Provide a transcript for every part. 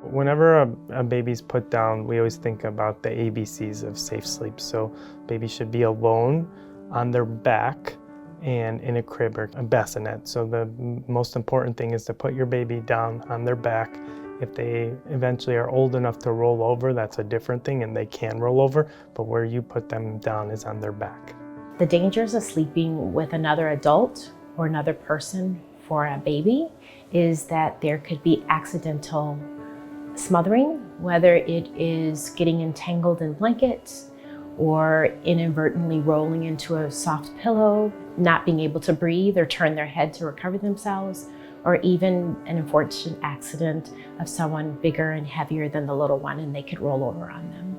Whenever a baby's put down, we always think about the ABCs of safe sleep. So baby should be alone on their back and in a crib or a bassinet. So the most important thing is to put your baby down on their back. If they eventually are old enough to roll over, that's a different thing, and they can roll over, but where you put them down is on their back. The dangers of sleeping with another adult or another person for a baby is that there could be accidental smothering, whether it is getting entangled in blankets or inadvertently rolling into a soft pillow, not being able to breathe or turn their head to recover themselves, or even an unfortunate accident of someone bigger and heavier than the little one and they could roll over on them.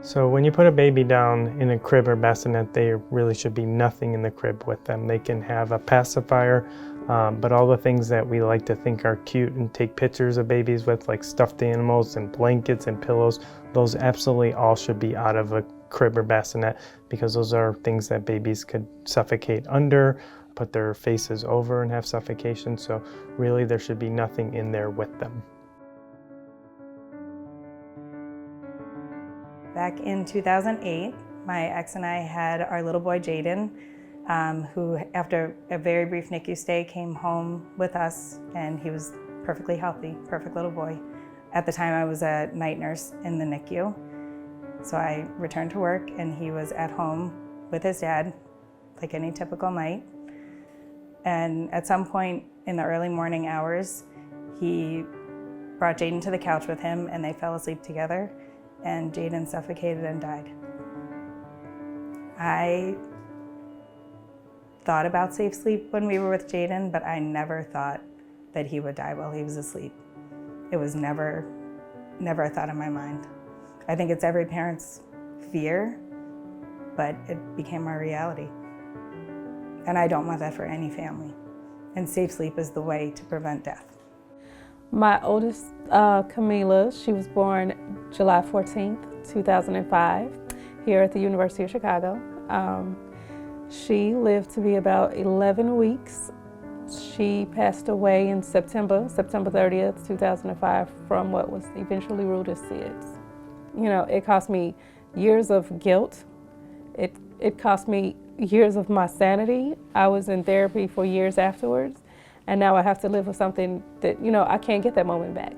So when you put a baby down in a crib or bassinet, there really should be nothing in the crib with them. They can have a pacifier, but all the things that we like to think are cute and take pictures of babies with, like stuffed animals and blankets and pillows, those absolutely all should be out of a crib or bassinet, because those are things that babies could suffocate under, put their faces over and have suffocation. So really there should be nothing in there with them. Back in 2008, my ex and I had our little boy Jaden, who after a very brief NICU stay came home with us, and he was perfectly healthy, perfect little boy. At the time I was a night nurse in the NICU, so I returned to work and he was at home with his dad, like any typical night. And at some point in the early morning hours, he brought Jaden to the couch with him and they fell asleep together, and Jaden suffocated and died. I thought about safe sleep when we were with Jaden, but I never thought that he would die while he was asleep. It was never a thought in my mind. I think it's every parent's fear, but it became our reality. And I don't want that for any family. And safe sleep is the way to prevent death. My oldest, Camila, she was born July 14th, 2005, here at the University of Chicago. She lived to be about 11 weeks. She passed away in September 30th, 2005, from what was eventually ruled as SIDS. You know, it cost me years of guilt. It cost me years of my sanity. I was in therapy for years afterwards. And now I have to live with something that, you know, I can't get that moment back.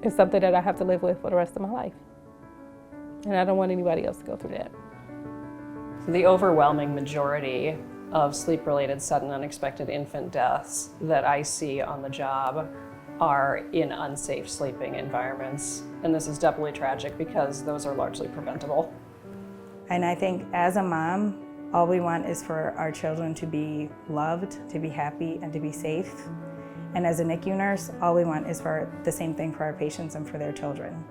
It's something that I have to live with for the rest of my life. And I don't want anybody else to go through that. The overwhelming majority of sleep-related sudden unexpected infant deaths that I see on the job are in unsafe sleeping environments. And this is doubly tragic because those are largely preventable. And I think as a mom, all we want is for our children to be loved, to be happy, and to be safe. And as a NICU nurse, all we want is for the same thing for our patients and for their children.